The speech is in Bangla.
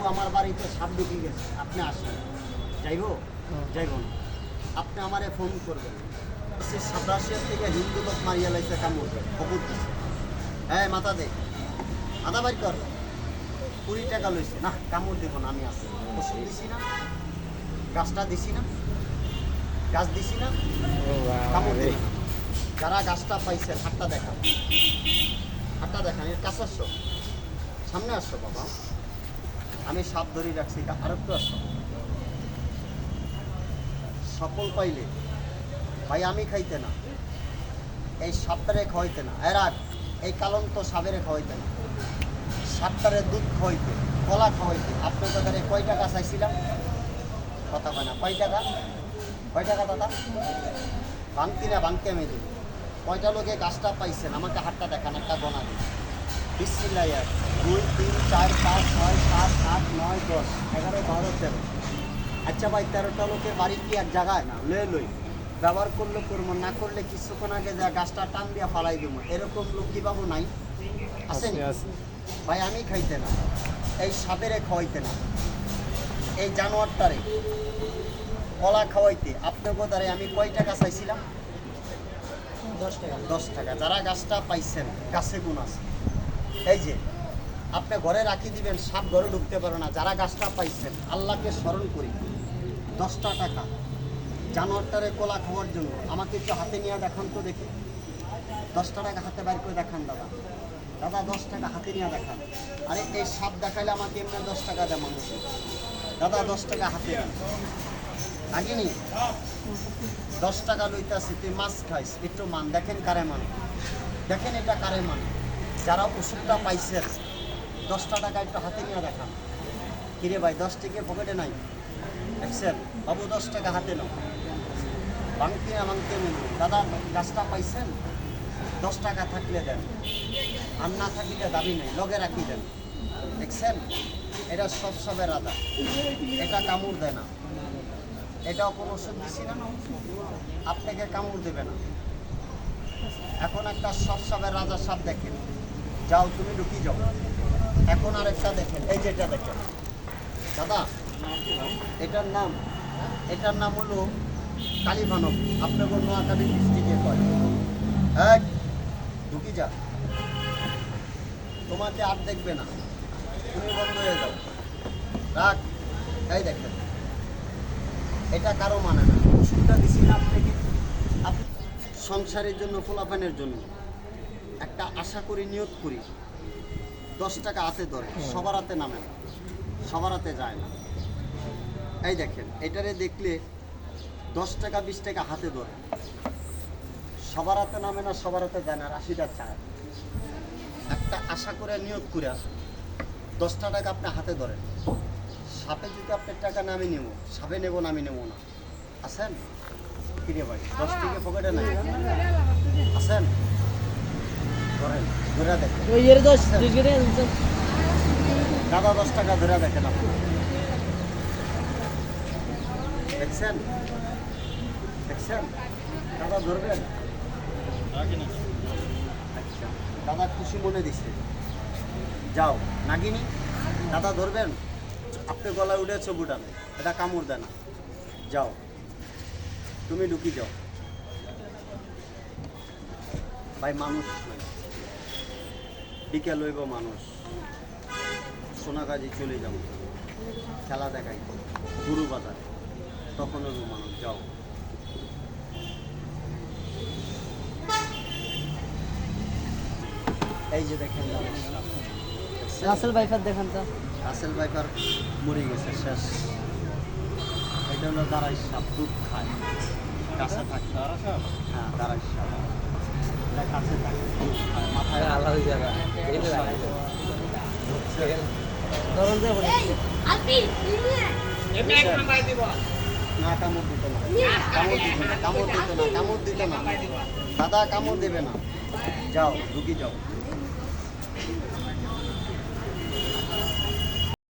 আমার বাড়িতে সাপ ঢুকে গেছে, আপনি আসেন, যাইব যাইব না, আপনি আমারে ফোন করবেন। সে সাতাশিয়ার থেকে হিন্দু লোক মারিয়া লাইছে কামড় খবর দিচ্ছে, হ্যাঁ মাথা দে, মাথা বাড়ি কর, 20 টাকা লইছে, না কামড় দেবো না, আমি আসি, ওষুধ দিছি না, গাছটা দিছি না, গাছ দিছি না, কামড় দেবে না। যারা গাছটা পাইছে হাতটা দেখান, হাতটা দেখান, এর কাছে আসছো, সামনে আসছো বাবা, আমি সাপ ধরে রাখছি, আর একটু আসছো, সফল পাইলে ভাই আমি খাইতে না, এই সাপটারে খাওয়াইতে না, এর আগ এই কালন্ত সাপেরে খাওয়াইতে না, সাপটারে দুধ খাওয়াইতে, কলা খাওয়াইতে। আপনার দাদারে কয় টাকা চাইছিলাম, কথা কয় না, কয় টাকা, কয় টাকা দাদা, ভাঙতি না ভাঙতে আমি দেবো। কয়টা লোকে গাছটা পাইছেন আমাকে হাতটা দেখান, একটা গণা দিন, বিসমিল্লাহ। 2 3 4 5 6 7 8 9 10 11 12 13। আচ্ছা ভাই 13টা লোকের বাড়ি কি এক জায়গায় না, লই ব্যবহার করলে করবো, না করলে কিছুক্ষণ আগে যা গাছটা টান দিয়ে ফালাই দেবো, এরকম লোক কি বাবু নাই, আসেন ভাই। আমি খাইতে না, এই সাপেরে খাওয়াইতে না, এই জানোয়ারটারে কলা খাওয়াইতে আপনাকে দ্বারে আমি কয় টাকা চাইছিলাম, 10 টাকা। 10 টাকা। যারা গাছটা পাইছেন গাছে গুণ আছে, এই যে আপনি ঘরে রাখি দিবেন, সাপ ঘরে ঢুকতে পারে না। যারা গাছটা পাইছেন আল্লাহকে স্মরণ করি, 10টা টাকা জানোয়ারটারে কলা খাওয়ার জন্য আমাকে একটু হাতে নিয়ে দেখান তো দেখি, 10টা টাকা হাতে বাইর করে দেখান দাদা, দাদা 10 টাকা হাতে নিয়ে দেখান। আরে এই সাপ দেখাইলে আমাকে এমনি 10 টাকা দেয় মানুষ, দাদা 10 টাকা হাতে নেন, আগিনি 10 টাকা লইতেছি, তুই মাছ খাইস, একটু মান, দেখেন কারে মান, দেখেন এটা কারে মান। যারা ওষুধটা পাইছেন 10টা টাকা একটু হাতে নিয়ে দেখান। কিরে ভাই 10 টাকা পকেটে নাই, দেখছেন বাবু 10 টাকা হাতে নাও, ভাঙতে না ভাঙতে নেই। দাদা গাছটা পাইছেন, 10 টাকা থাকলে দেন, আর না থাকলে দাবি নেই, লগে রাখি দেন। দেখছেন এটা সব সবের আদা, এটা কামড় দেয় না, এটাও কোনো ওষুধ দিছি না, আপনাকে কামড় দেবে না। এখন একটা সবের রাজা সাপ দেখেন, যাও তুমি ঢুকি যাও। এখন আরেকটা দেখেন, এই যেটা দেখেন দাদা, এটার নাম হলো কালীমানব, আপনাকে নোয়াখালী ডিস্ট্রিক্টে কয়। এক ঢুকি যা, তোমাকে আর দেখবে না, তুমি বন্ধ হয়ে যাও, রাখ। এই দেখেন এটা কারো মানে না, ওষুধটা দিছি না আপনাকে, আপনি সংসারের জন্য, ফলাফানের জন্য একটা আশা করি, নিয়ত করি, 10 টাকা হাতে ধরে, সবার হাতে নামে না, সবার হাতে যায় না। এই দেখেন এটারে দেখলে 10 টাকা 20 টাকা হাতে ধরে, সবার হাতে নামে না, সবার হাতে যায় না, 80টা চায়। একটা আশা করে নিয়ত করে 10টা টাকা আপনি হাতে ধরেন, সাপে যদি আপনার টাকা না আমি নেব, সাপে নেব না, আমি নেব না। আসেন কিনে ভাই, 10 টাকা পকেটে নাই, আসেন ধরেন, ধরে দেখেন দাদা, 10 টাকা ধরে দেখেন আপনি, দেখছেন দেখছেন দাদা ধরবেন। আচ্ছা দাদা খুশি মনে দিচ্ছে, যাও নাগিনি, দাদা ধরবেন, আপনি গলায় উঠে ছবুটান, এটা কামড় দেয় না, যাও তুমি ঢুকি যাও। ভাই মানুষ নয়, বিকেল হইব মানুষ, সোনাগাজী চলে যাব, খেলা দেখাই গুরু বাজার, তখন হইব মানুষ, যাও। এই যে দেখেন রাসেল ভাইফার দেখেন তো, রাসেল ভাইপার মরে গেছে, শেষ। এটা হলো দাঁড়াই সাপ, দুধ খায়, কাছে থাকে, হ্যাঁ দাঁড়াই সাপ, এটা কাছে থাকে, দুধ খায়, মাথায় আল্লাহ হয়ে যাবে ধরুন যে বলে না কামড় দিত না, কামড় দিত না, কামড় দিত না, কামড় দিত না, দাদা কামড় দেবে না, যাও ঢুকি যাও।